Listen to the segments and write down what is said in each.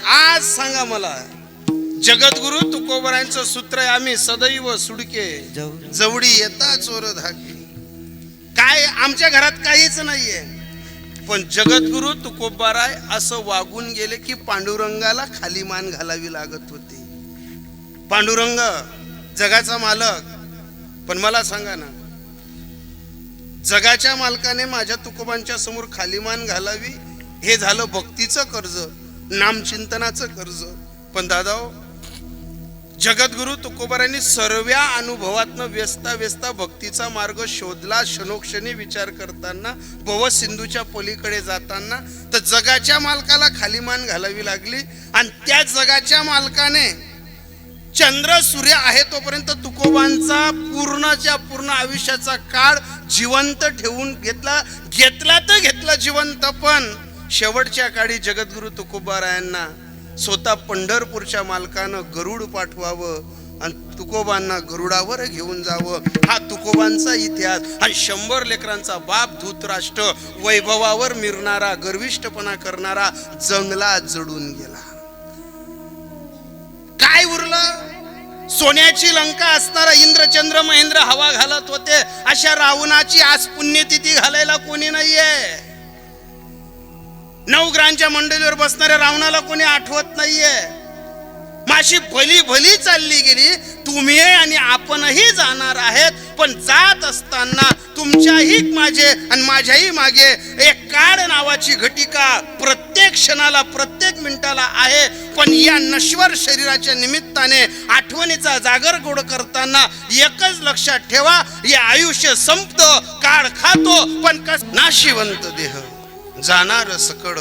आज सांगा मला, जगद्गुरु तुकोबरायांचं सूत्र आहे, आम्ही सदैव सुडके जवडी येता चोर धाके. काय आमच्या घरात काहीच नाहीये, पण जगद्गुरु तुकोबाराय असं वागून गेले की पांडुरंगाला खाली मान घालावी लागत होती. पांडुरंग जगाचा मालक, पण मला सांगा ना, जगाच्या मालकाने माझ्या तुकोबांच्या समोर खाली मान घालावी, हे झालं भक्तीचं कर्ज, नामचिंतनाचं कर्ज. पण दादाओ, जगद्गुरु तुकोबारांनी सर्व्या अनुभवातनं व्यस्ता व्यस्ता भक्तीचा मार्ग शोधला. क्षणोक्षणी विचार करताना, भवसिंधूच्या पलीकडे जाताना तर जगाच्या मालकाला खाली मान घालावी लागली. आणि त्या जगाच्या मालकाने चंद्र सूर्य आहे तोपर्यंत तुकोबांचा पूर्णच्या पूर्ण आयुष्याचा काळ जिवंत ठेवून घेतला तर घेतला जिवंत. पण शेवटच्या काळी जगद्गुरु तुकोबारायांना स्वतः पंढरपूरच्या मालकानं गरुड पाठवावं आणि तुकोबांना गरुडावर घेऊन जावं. हा तुकोबांचा इतिहास. आणि 100 लेकरांचा बाप धृतराष्ट्र वैभवावर मिरणारा, गर्विष्ठपणा करणारा जंगलात जडून गेला. काय उरलं? सोन्याची लंका असणारा इंद्रचंद्र महेंद्र हवा घालत होते. अशा रावणाची आज पुण्यतिथी घालायला कोणी नाहीये. 9 ग्रहांच्या मंडळीवर बसणाऱ्या रावणाला कोणी आठवत नाहीये. माशी भली भली चालली गेली. तुम्ही आणि आपणही जाणार आहेत, पण जात असताना तुमच्याही माझे आणि माझ्याही मागे एक काळ नावाची घटिका प्रत्येक क्षणाला प्रत्येक मिनिटाला आहे. पण या नश्वर शरीराच्या निमित्ताने आठवणीचा जागर गोड करताना एकच लक्षात ठेवा, हे आयुष्य संपतं, काळ खातो, पण नाशिवंत देह जाणार सकड,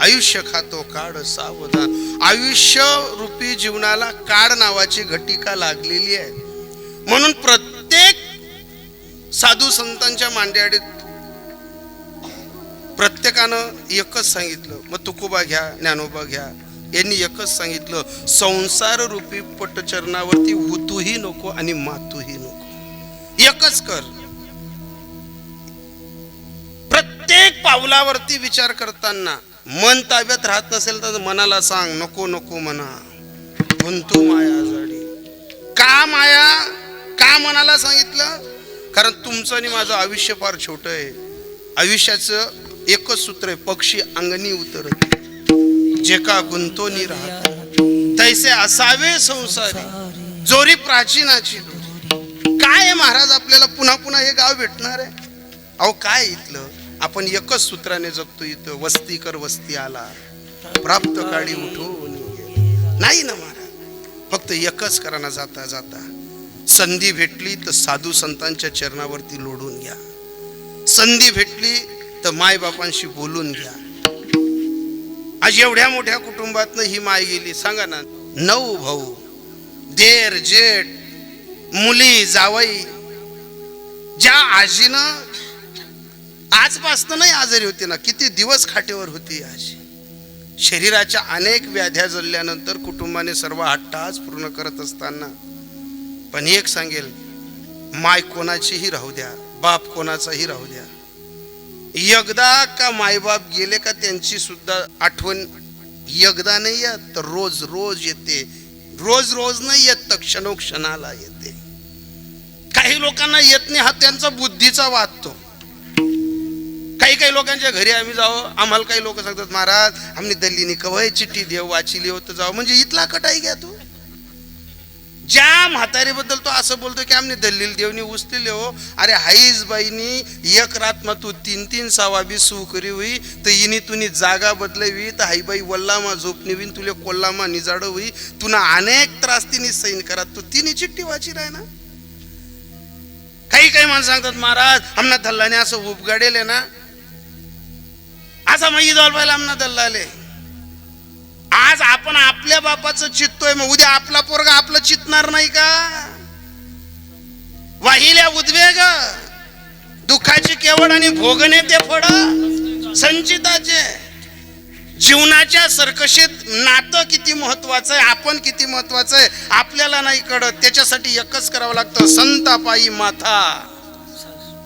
आयुष्य खातो काळ सावधान. आयुष्य रूपी जीवनाला काळ नावाची घटिका लागलेली आहे. म्हणून प्रत्येक साधू संतांच्या मांड्याडीत प्रत्येकानं एकच सांगितलं, मग तुकोबा घ्या, ज्ञानोबा घ्या, यांनी एकच सांगितलं, संसार रूपी पटचरणावरती हुतूही नको आणि मातूही नको. एकच कर. प्रत्येक पावलावरती विचार करताना मन ताब्यात राहत नसेल तर मनाला सांग, नको नको म्हणा, गुंतू माया जाडी. का माया? का मनाला सांगितलं? कारण तुमचं आणि माझं आयुष्य फार छोटं आहे. आयुष्याचं एकच सूत्र आहे, पक्षी अंगणी उतरत जे का गुंतोनी राहत तैसे असावे संसारी जोरी प्राचीनाची दोरी. काय आहे महाराज, आपल्याला पुन्हा पुन्हा हे गाव भेटणार आहे? अहो काय इथलं, आपण एकच सूत्राने जगतो. इथं वस्ती कर वस्ती आला, प्राप्त काळी उठून नाही ना महाराज. फक्त एकच करा ना, जाता जाता संधी भेटली तर साधू संतांच्या चरणावरती लोढून घ्या. संधी भेटली तर माय बापांशी बोलून घ्या. आज एवढ्या मोठ्या कुटुंबातनं ही माय गेली. सांगा ना, 9 भाऊ, देर जेठ, मुली जावई. ज्या आजीनं आजपासनं नाही आजारी होती ना, किती दिवस खाटेवर होती आजी. शरीराच्या अनेक व्याध्या जळल्यानंतर कुटुंबाने सर्व हट्टाच पूर्ण करत असताना पण एक सांगेल, माय कोणाचीही राहू द्या, बाप कोणाचाही राहू द्या, एकदा का मायबाप गेले का त्यांची सुद्धा आठवण एकदा नाही येत तर रोज रोज येते. रोज रोज नाही येत तर क्षणोक्षणाला येते. काही लोकांना येत नाही, हा त्यांचा बुद्धीचा वादतो. काही लोकांच्या घरी आम्ही जावं, आम्हाला काही लोक सांगतात, महाराज आम्ही दल्लीनी कवय चिठ्ठी देव वाचिली होतं जावं. म्हणजे इथला कटाई घ्या तू. ज्या म्हातारीबद्दल तो असं बोलतो की आम्ही दल्लील देवनी उचलेले हो. अरे हाईज बाईनी एक रात मग तू 3-3 सावाबी सू करी होई तर इनी तुनी जागा बदलवी तर हाई बाई वल्लामा झोपणी होईन, तुले कोल्लामा निजाड होई, तुला अनेक त्रास तिने सैन करा, तू तिने चिठ्ठी वाची राय ना. काही माणसं सांगतात, महाराज आमना दल्लाने असं उपगाडेले ना, असा मग इजॉल पाहिला आमना दल्लाले. आज आपण आपल्या बापाचं चित्तोय, मग उद्या आपला पोरगा आपलं चितणार नाही का? वाहिल्या उद्वेग दुःखाची केवळ आणि भोगणे ते फळ संचिताचे. जीवनाच्या सरकशीत नातं किती महत्वाचं आहे, आपण किती महत्वाचं आहे आपल्याला नाही कळत. त्याच्यासाठी एकच करावं लागतं, संतापायी माथा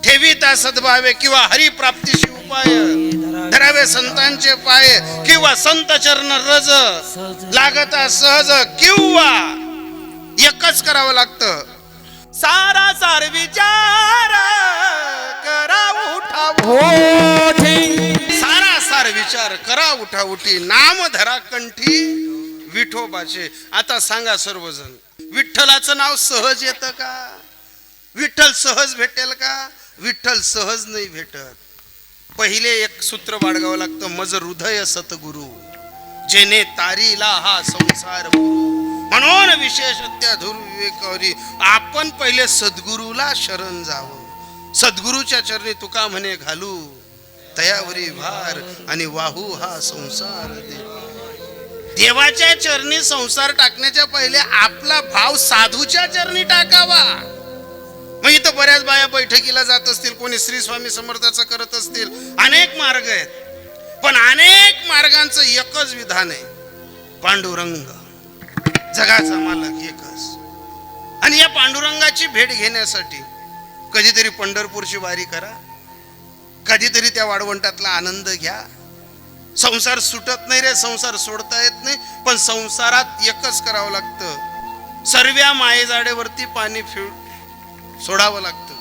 ठेवी त्या सद्भावे किंवा हरिप्राप्तीशी पाय धरावे संतांचे पाय, किंवा संत चरण रज लागता सहज, किंवा एकच करावं लागतं, सारा सार विचार करा उठाउठी, सारा सार विचार करा उठाउठी, नाम धरा कंठी विठोबाचे. आता सांगा सर्वजण, विठ्ठलाचं नाव सहज येतं का? विठ्ठल सहज भेटेल का? विठ्ठल सहज नाही भेटत. पहिले एक सूत्र बाळगावं लागतं, मज हृदय सतगुरु, जेने तारीला हा संसार गुरु. म्हणून विशेष त्या धुर्विवेकरी आपण पहिले सद्गुरूला शरण जावं. सद्गुरूच्या चरणी तुका म्हणे घालू तयावरी भार, आणि वाहू हा संसार देवा. देवाच्या चरणी संसार टाकण्याच्या पहिले आपला भाव साधूच्या चरणी टाकावा. मग इथं बऱ्याच बाया बैठकीला जात असतील, कोणी श्री स्वामी समर्थाचं करत असतील, अनेक मार्ग आहेत, पण अनेक मार्गांचं एकच विधान आहे, पांडुरंग जगाचा मालक एकच. आणि या पांडुरंगाची भेट घेण्यासाठी कधीतरी पंढरपूरची वारी करा, कधीतरी त्या वाळवंटातला आनंद घ्या. संसार सुटत नाही रे, संसार सोडता येत नाही, पण संसारात एकच करावं लागतं, सर्व्या मायेजाडेवरती पाणी सोडावं लागतं,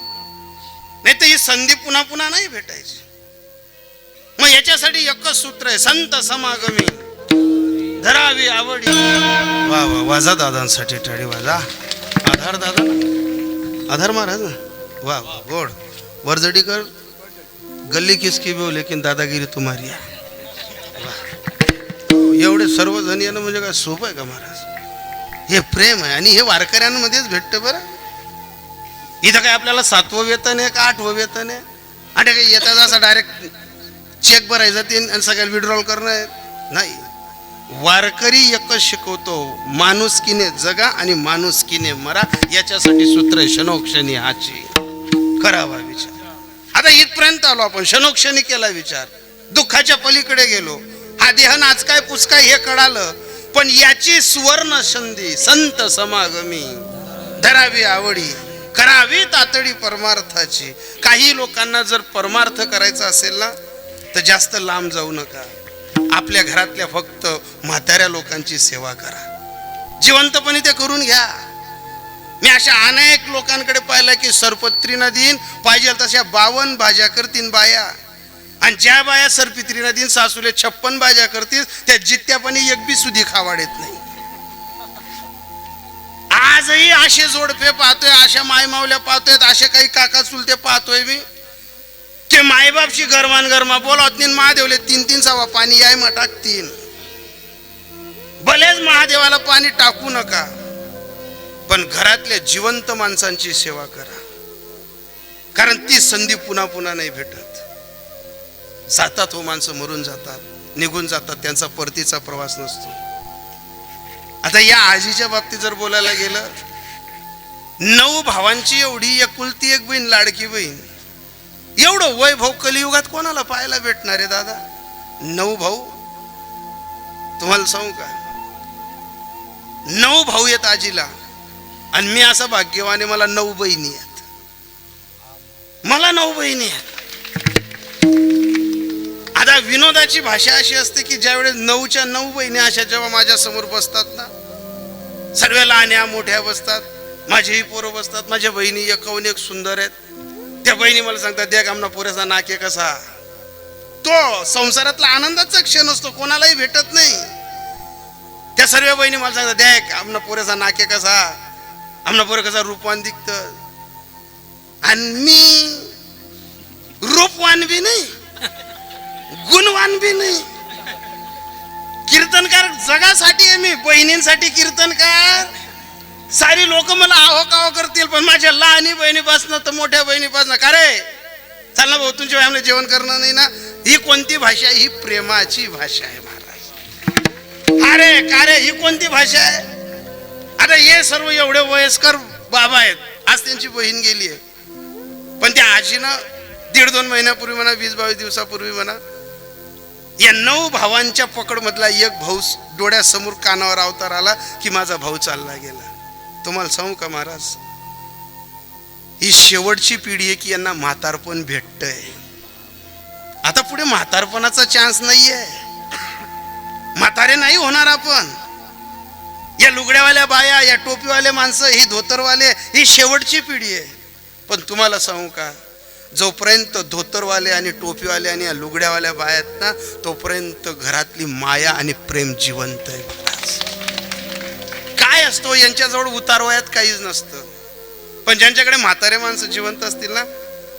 नाही तर ही संधी पुन्हा पुन्हा नाही भेटायची. मग याच्यासाठी एकच सूत्र आहे, संत समागमी धरावी आवडी. वा वा, वाजा दादांसाठी टाळी वाजा. आधार दादा, आधार महाराज, वाह वाह, गोड वरजडी कर. गल्ली किसकी भी हो लेकिन दादागिरी तुम्हारी है. एवढे सर्वजण येणं म्हणजे काय सोपं आहे का महाराज? हे प्रेम आहे, आणि हे वारकऱ्यांमध्येच भेटतं बरं. इथं काय आपल्याला 7वं वेतन आहे का 8वं वेतन आहे? आणि काही येतात असं डायरेक्ट चेक भरायचा तीन आणि सगळ्याला विड्रॉल करणं आहे? नाही. वारकरी एकच शिकवतो, माणुसकीने जगा आणि माणुसकीने मरा. याच्यासाठी सूत्र आहे, क्षणोक्षणी हाची करावा विचार. आता इथपर्यंत आलो आपण, क्षणोक्षणी केला विचार, दुःखाच्या पलीकडे गेलो, हा देह नाचकाय पुचकाय हे कळालं, पण याची सुवर्ण संधी संत समागमी धरावी आवडी, करावी तातडी परमार्थाची. काही लोकांना जर परमार्थ करायचा असेल ना, तर जास्त लांब जाऊ नका, आपल्या घरातल्या फक्त म्हाताऱ्या लोकांची सेवा करा, जिवंतपणे ते करून घ्या. मी अशा अनेक लोकांकडे पाहिलं की सरपत्रीनं दिन पाहिजे तशा 52 भाज्या करतीन बाया, आणि ज्या बाया सरपित्रीनं दिन सासूले 56 भाज्या करतील, त्या जित्यापणे एक बी सुधी खावाडेत नाही. आजही असे जोडपे पाहतोय, अशा मायमावल्या पाहतोय, असे काही काका चुलते पाहतोय मी, की मायबापशी गरमान गरमा बोलावत नाही, महादेवले 3-3 सवा पाणी याय मा टाकतीन. भलेच महादेवाला पाणी टाकू नका, पण घरातल्या जिवंत माणसांची सेवा करा, कारण ती संधी पुन्हा पुन्हा नाही भेटत. जातात हो माणसं, मरून जातात, निघून जातात, त्यांचा परतीचा प्रवास नसतो. आता या आजीच्या बाबतीत जर बोलायला गेलं, 9 भावांची एवढी एकुलती एक बहीण, लाडकी बहीण, एवढं वैभव कलियुगात कोणाला पाहायला भेटणार आहे दादा? 9 भाऊ. तुम्हाला सांगू का, 9 भाऊ आहेत आजीला, आणि मी असा भाग्यवान आहे, मला 9 बहिणी आहेत. मला 9 बहिणी आहेत. आता विनोदाची भाषा अशी असते की ज्यावेळेस 9च्या 9 बहिणी अशा जेव्हा माझ्या समोर बसतात ना, सर्व लहान्या मोठ्या बसतात, माझेही पोरं बसतात, माझ्या बहिणी एकवून एक सुंदर आहेत. त्या बहिणी मला सांगतात, देख आमना पुरेसा नाके कसा. तो संसारातला आनंदाचा क्षण असतो, कोणालाही भेटत नाही. त्या सर्व बहिणी मला सांगतात, देख आमना पुरेसा नाके कसा, आमना पोरं कसा रूपवान दिखत. आणि मी रूपवान बी नाही, गुणवान बी नाही. कीर्तनकार जगासाठी आहे मी, बहिणींसाठी कीर्तनकार. सारी लोक मला आहो काहो करतील, पण माझ्या लहानी बहिणीपासनं तर मोठ्या बहिणीपासनं, का रे चाल ना भाऊ, तुमच्या फॅमिली जेवण करणं नाही ना. ही कोणती भाषा? ही प्रेमाची भाषा आहे महाराज. अरे का रे, ही कोणती भाषा आहे? आता हे सर्व एवढे वयस्कर बाबा आहेत, आज त्यांची बहीण गेली आहे, पण त्या आजीनं 1.5-2 महिन्यापूर्वी म्हणा, 20-22 दिवसापूर्वी म्हणा, या 9 भावांच्या पकड मधला एक भाऊ डोळ्यासमोर कानावर अवतार आला की माझा भाऊ चालला गेला. तुम्हाला सांगू का महाराज, ही शेवटची पिढी आहे की यांना म्हातारपण भेटतंय. आता पुढे म्हातारपणाचा चान्स नाहीये, म्हातारे नाही होणार आपण. या लुगड्यावाल्या बाया, या टोपीवाले माणसं, ही धोतरवाले, ही शेवटची पिढी आहे. पण तुम्हाला सांगू का, जोपर्यंत धोतरवाले आणि टोपीवाले आणि या लुगड्यावाल्या बाया आहेत ना, तोपर्यंत घरातली माया आणि प्रेम जिवंत आहे. काय असतो यांच्याजवळ उतारवयात काहीच नसतं. पण ज्यांच्याकडे म्हातारे माणसं जिवंत असतील ना,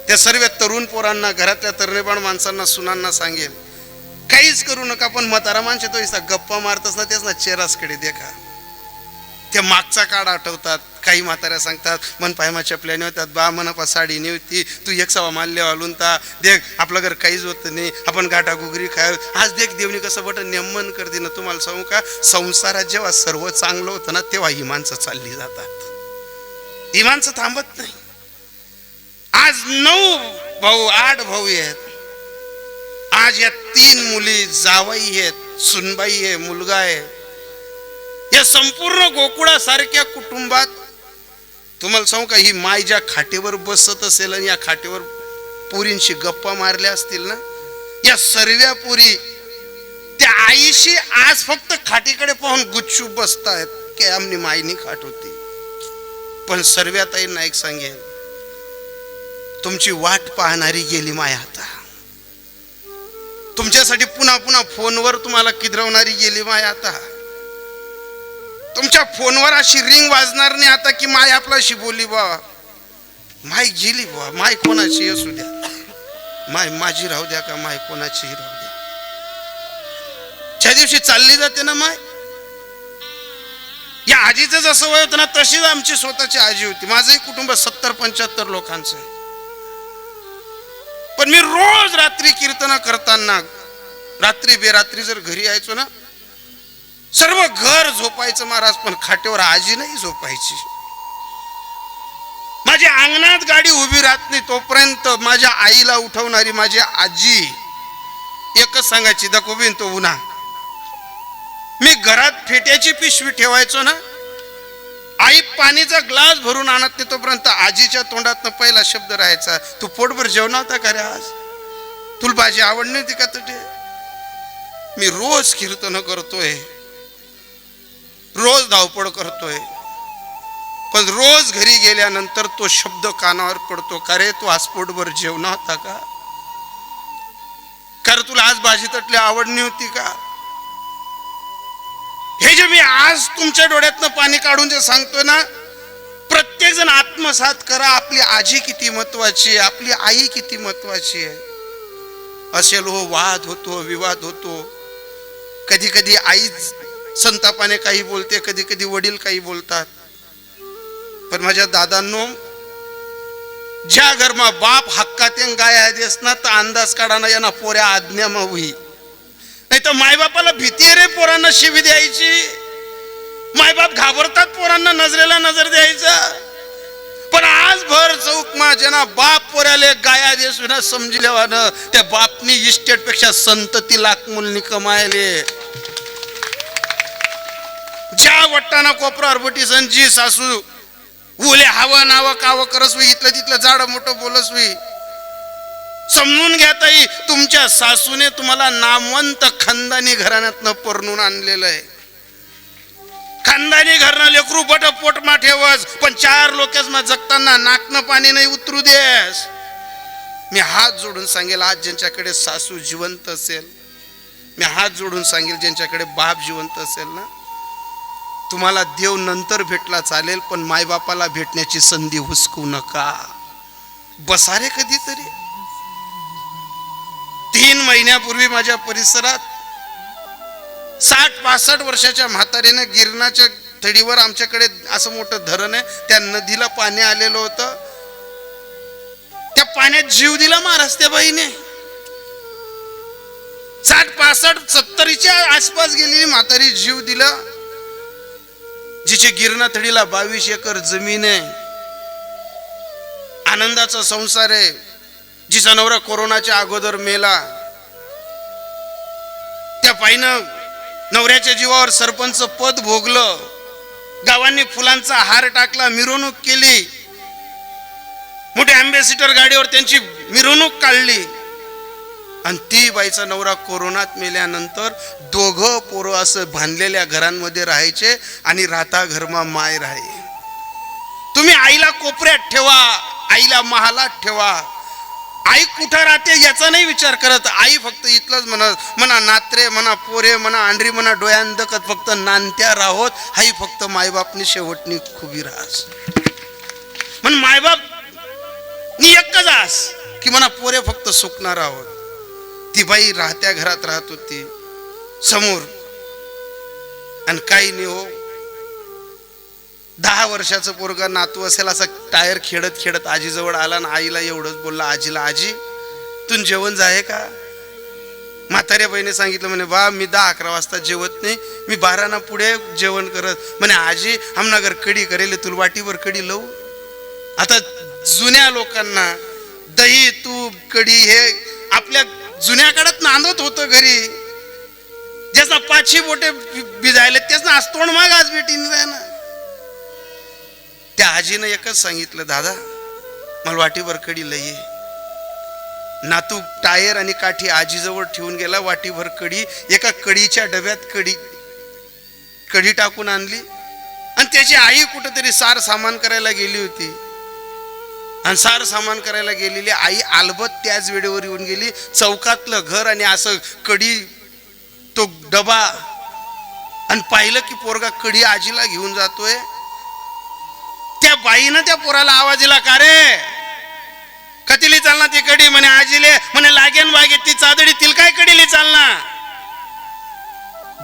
त्या सर्व तरुण पोरांना, घरातल्या तरुणीबाण माणसांना, सुनांना सांगेल, काहीच करू नका, पण म्हातारा माणसे तो गप्पा मारतच ना, तेच ना चेहरासकडे देखा. ते मागचा काळ आठवतात. काही म्हाताऱ्या सांगतात, मन पायमा चपल्याने होतात, बा मनपा साडी नेवती, तू एक सवा माल्य वालून ता देख, आपलं घर काहीच होतं नाही, आपण गाठा गुगरी खाय. आज देख देवनी कसं बटन नेमन करते ना. तुम्हाला सांगू का, संसारात जेव्हा सर्व चांगलं होतं ना, तेव्हा ही माणसं चालली जातात, ही माणसं थांबत नाही. आज 9 भाऊ 8 भाऊ आहेत. आज या 3 मुली, जावई आहेत, सुनबाई आहे, मुलगा आहे. या संपूर्ण गोकुळासारख्या कुटुंबात तुम्हाला सांगू का, ही माय ज्या खाटेवर बसत असेल आणि या खाटेवर पोरींशी गप्पा मारल्या असतील ना, या सर्व्या पोरी त्या आईशी आज फक्त खाटीकडे पाहून गुच्छू बसतायत की आमनी मायनी खाट होती. पण सर्व्याताईंना एक सांगेल, तुमची वाट पाहणारी गेली माय आता. तुमच्यासाठी पुन्हा पुन्हा फोनवर तुम्हाला किद्रवणारी गेली माय आता. तुमच्या फोनवर अशी रिंग वाजणार नाही आता की माय आपल्याशी बोलली बा. माय गेली बा, माय कोणाची असू द्या, माय माझी राहू द्या का माय कोणाचीही राहू द्या. ज्या दिवशी चालली जाते ना माय, या आजीचं जसं वय होतं ना, तशीच आमची स्वतःची आजी होती. माझंही कुटुंब 70-75 लोकांचं आहे. पण मी रोज रात्री कीर्तन करताना, रात्री बेरात्री जर घरी यायचो ना, सर्व घर झोपायचं महाराज, पण खाटेवर आजी नाही झोपायची. माझ्या अंगणात गाडी उभी राहत नाही तोपर्यंत माझ्या आईला उठवणारी माझी आजी एकच सांगायची, दकोबीन तो उन्हा. मी घरात फेट्याची पिशवी ठेवायचो ना, आई पाणीचा ग्लास भरून आणत नाही तोपर्यंत आजीच्या तोंडातनं पहिला शब्द राहायचा, तू पोटभर जेवण होता का रे आज, तुला भाजी आवड नव्हती का तुझे. मी रोज कीर्तन करतोय, रोज धावपळ करतोय, पण रोज घरी गेल्यानंतर तो शब्द कानावर पडतो, का रे तू आज पोटभर जेवण होता का, कारण तुला आज भाजी तटली आवडणी होती का. हे जे मी आज तुमच्या डोळ्यातनं पाणी काढून जे सांगतोय ना, प्रत्येक जण आत्मसात करा. आपली आजी किती महत्वाची आहे, आपली आई किती महत्वाची आहे. असेल हो, वाद होतो, विवाद होतो, कधी कधी आई संतापाने काही बोलते, कधी कधी वडील काही बोलतात. पण माझ्या दादांनो, ज्या घरमा बाप हक्कातेन गाय देस ना, तर अंदाज काढाना यांना पोऱ्या आज्ञामा होई. नाही तर मायबापाला भीती आहे रे पोरांना शिवी द्यायची. मायबाप घाबरतात पोरांना नजरेला नजर द्यायचा. पण आज भर चौक मा जना बाप पोऱ्याले गाया देसून समजल्यावानं त्या बापनी इस्टेट पेक्षा संतती लाख मुलनी कमायले. ज्या वट्टाना कोपरा अरबटी संजी सासू उले हवं नावं कावं करसवी, इथलं तिथलं जाड मोठं बोलसवी. समजून घ्या ताई, तुमच्या सासूने तुम्हाला नामवंत खानदानी घराण्यातनं परणून आणलेलं आहे. खानदानी घरनं लेकरू बट पोटमा ठेवस, पण 4 लोकेस मा जगताना नाकनं पाणी नाही उतरू देस. मी हात जोडून सांगेल, आज ज्यांच्याकडे सासू जिवंत असेल, मी हात जोडून सांगेल ज्यांच्याकडे बाप जिवंत असेल ना, तुम्हाला देव नंतर भेटला चालेल, पण मायबापाला भेटण्याची संधी हुसकू नका. बसा रे कधीतरी. 3 महिन्यापूर्वी माझ्या परिसरात 60-65 वर्षाच्या म्हातारीने गिरणाच्या थडीवर, आमच्याकडे असं मोठं धरण आहे, त्या नदीला पाणी आलेलं होतं. त्या पाण्यात जीव दिला महाराज त्या बाईने. 60-65-70च्या आसपास गेलेली म्हातारी जीव दिला. जिचे गिरणा थडीला 22 एकर जमीन आहे, आनंदाचा संसार आहे. जिचा नवरा कोरोनाच्या अगोदर मेला, त्या बाईनं नवऱ्याच्या जीवावर सरपंच पद भोगलं. गावांनी फुलांचा हार टाकला, मिरवणूक केली, मोठ्या अँबॅसिडर गाडीवर त्यांची मिरवणूक काढली. आणि ती बाईचा नवरा कोरोनात मेल्यानंतर दोघं पोरं असं बांधलेल्या घरांमध्ये राहायचे आणि राहता घरमा माय राहे. तुम्ही आईला कोपऱ्यात ठेवा, आईला महालात ठेवा. आई कुठं राहते याचा नाही विचार करत. आई फक्त इथलंच म्हणा नात्रे म्हणा पोरे म्हणा अंडरी म्हणा डोळ्यान दकत फक्त नांत्या राहोत. आई फक्त मायबापनी शेवटनी खुबी राहस म्हण मायबाप नी एकच आस की म्हणा पोरे फक्त सुकणार आहोत. ती बाई राहत्या घरात राहत होती समोर आणि काही नाही हो. 10 वर्षाचं पोरगा नातू असेल असा टायर खेळत खेळत आजीजवळ आला आणि आईला एवढंच बोलला, आजीला, आजी तू जेवण जाय का? म्हाताऱ्या बाईने सांगितलं म्हणे बा मी 10-11 वाजता जेवत नाही, मी 12 पुढे जेवण करत. म्हणे आजी आमना घर कडी करेल, तुला वाटीवर कडी लावू. आता जुन्या लोकांना दही तूप कडी हे आपल्या जुन्या काळात नांदत होतं घरी. ज्याचा 5 बोटे भिजायले त्याच आज तोंड माग आज भेटीन ना. त्या आजीनं एकच सांगितलं, दादा मला वाटीभर कडी लई. नातू टायर आणि काठी आजीजवळ ठेवून गेला. वाटीभर कडी एका कढीच्या डब्यात कढी टाकून आणली आणि त्याची आई कुठेतरी सार सामान करायला गेली होती. आणि सार सामान करायला गेलेली आई अलबत त्याच वेळेवर येऊन गेली. चौकातलं घर आणि असं कडी तो डबा आणि पाहिलं की पोरगा कडी आजीला घेऊन जातोय. त्या बाईनं त्या पोराला आवाज दिला, का रे कतीली चालना ती कडी? म्हणे आजीले म्हणे लागेन बागे ती चादडी तिल काय कडीली चालना.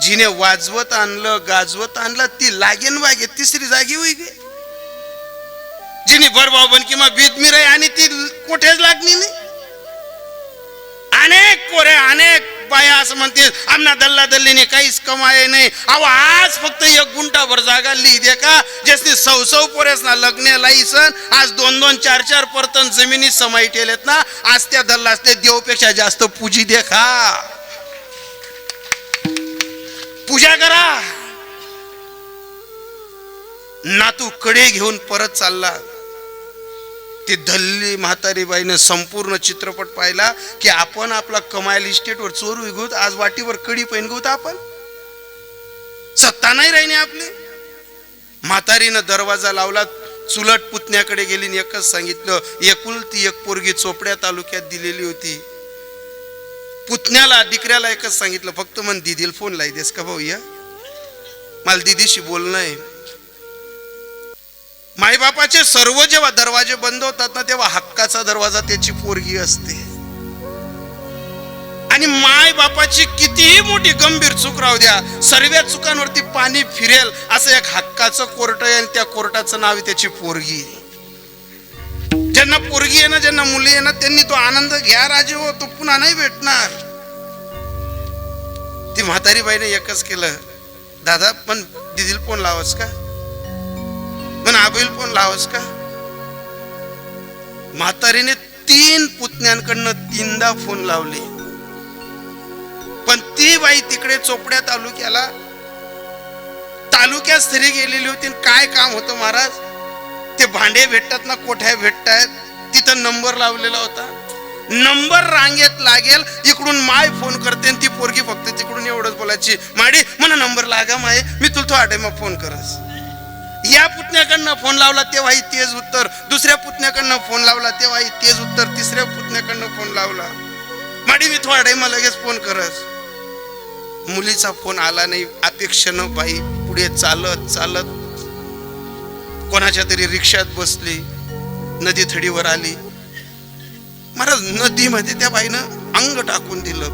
जिने वाजवत आणलं गाजवत आणलं ती लागेन बागे तिसरी जागी होई गे. जिने बरबाव बन किंवा बीत मी रे आणि ती कुठेच लागली नाही. अनेक पोरे अनेक बाया असं म्हणते आमना दल्ला दल्लीने काहीच कमाये नाही. अहो आज फक्त 1 गुंठाभर जागा लिही दे का ज्याने 100 पोरेस ना लग्न लाईसन आज 2-2 4-4 परतन जमिनी समाई ठेलेत ना. आज त्या दल्ला असते देवपेक्षा जास्त पूजी दे का, पूजा करा. नातू कडे घेऊन परत चालला. ती धल्ली म्हातारी बाईनं संपूर्ण चित्रपट पाहिला की आपण आपला कमायल इस्टेटवर चोरू घेऊत, आज वाटीवर कडी पैन घेऊत, आपण सत्ता नाही राहिली आपली. म्हातारीनं दरवाजा लावला, चुलट पुतण्याकडे गेली, एकच सांगितलं, एकुलती एक पोरगी चोपड्या तालुक्यात दिलेली होती. पुतण्याला डिकऱ्याला एकच सांगितलं, फक्त मन दीदीला फोन लाई देस का भाऊ, या मला दीदीशी बोलणं आहे. मायबापाचे सर्व जेव्हा दरवाजे बंद होतात ना तेव्हा हक्काचा दरवाजा त्याची पोरगी असते. आणि माय बापाची कितीही मोठी गंभीर चूक राहू द्या, सर्व चुकांवरती पाणी फिरेल असं एक हक्काचं कोर्ट आहे आणि त्या कोर्टाचं नाव आहे त्याची पोरगी. ज्यांना पोरगी आहे ना, ज्यांना मुली आहे ना, त्यांनी तो आनंद घ्या राजे हो, तो पुन्हा नाही भेटणार. ती म्हातारी बाईने एकच केलं, दादा पण दीदीला फोन लावस का, पण आबील फोन लावस का. म्हातारीने 3 पुतण्यांकडनं 3दा फोन लावले. पण ती बाई तिकडे चोपड्या तालुक्यात स्त्री गेलेली होती. काय काम होतं महाराज, ते भांडे भेटतात ना, कोठ्या भेटतायत, तिथं नंबर लावलेला होता. नंबर रांगेत लागेल, इकडून माय फोन करते ती पोरगी फक्त तिकडून एवढंच बोलायची, माडी मला नंबर लागा माय, मी तुला थोडा टाइम फोन करस. या पुतण्याकडनं फोन लावला तेव्हाही तेच उत्तर, दुसऱ्या पुतण्याकडनं फोन लावला तेव्हाही तेच उत्तर, तिसऱ्या पुतण्याकडनं फोन लावला, माडी मी थोडा टाइम लगेच फोन करस. मुलीचा फोन आला नाही. अपेक्षेनं बाई पुढे चालत चालत कोणाच्या तरी रिक्षात बसली, नदी थडीवर आली. महाराज नदीमध्ये त्या बाईनं अंग टाकून दिलं.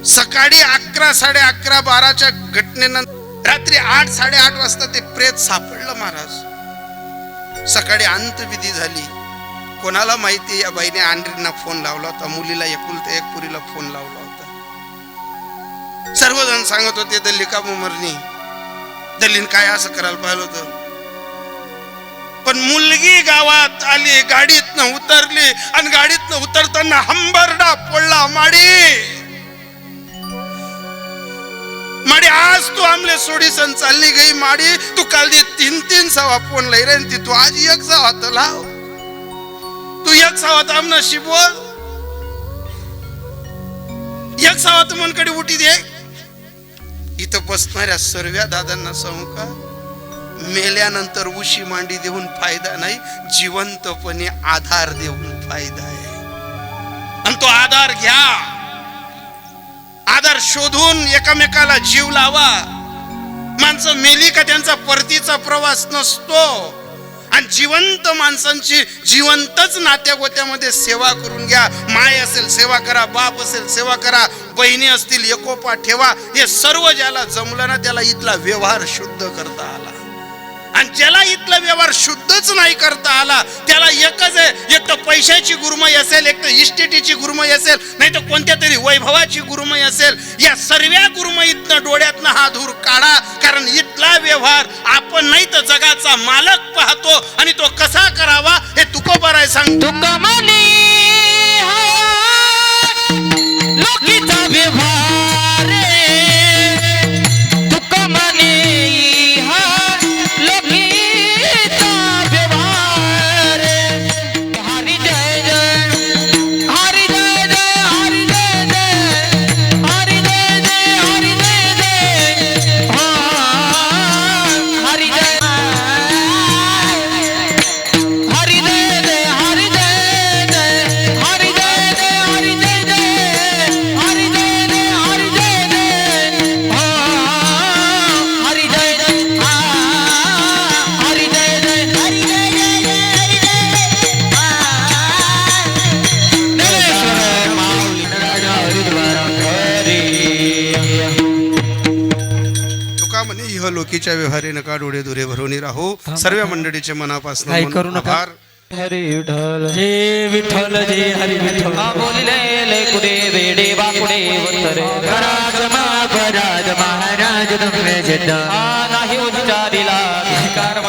सकाळी 11, 11:30, 12च्या घटनेनंतर रात्री 8, 8:30 वाजता ते प्रेत सापडलं महाराज. सकाळी अंत्यविधी झाली. कोणाला माहिती या बाईने आंड्रींना फोन लावला होता, मुलीला एकुलत्या एक पुरीला फोन लावला होता. सर्वजण सांगत होते दल्ली का मरणी, दल्लीन काय असं करायला पाहिलं होतं. पण मुलगी गावात आली, गाडीतनं उतरली आणि गाडीतनं उतरताना हंबरडा पडला, माडी आज तू आमले सोडीसन चालली गई माडी, तू काल 3 सवा फोन लई रे, तू आज 1 सवा तर लाव, तू 1 सवा तर आमना शिबोल. एक सावा तुमकडे उठी दे. इथं बसणाऱ्या सर्व दादांना सांगू का, मेल्यानंतर उशी मांडी देऊन फायदा नाही, जिवंतपणे आधार देऊन फायदा आहे. आणि तो आधार घ्या, आधार शोधून एकमेकाला जीव लावा. माणसं मेली का त्यांचा परतीचा प्रवास नसतो. आणि जिवंत माणसांची जिवंतच नात्यागोत्यामध्ये सेवा करून घ्या. माय असेल सेवा करा, बाप असेल सेवा करा, बहिणी असतील एकोपा ठेवा. हे सर्व ज्याला जमलं ना त्याला इथला व्यवहार शुद्ध करता आला. आणि ज्याला इथला व्यवहार शुद्धच नाही करता आला त्याला एकच आहे, एक तर पैशाची गुरमाई असेल, एक तर इस्टेटीची गुरमाई असेल, नाही तर कोणत्या तरी वैभवाची गुरमाई असेल. या सर्व गुरमाईतनं डोळ्यातनं हा धूर काढा. कारण इथला व्यवहार आपण नाही तर जगाचा मालक पाहतो. आणि तो कसा करावा हे तुकोबाराय सांगतो. लोकीचा व्यवहार लोकीच्या व्यवहारी नका डोळे दुरे भरून राहू. सर्व मंडळीचे मनापासून आभार. हरी विठ्ठल जय विठ्ठल जय हरी विठ्ठल. बोलले कुडे वेडे बाकुडे वतरे महाराज महाराज तुम्ही नाही उच्चारिला भिकार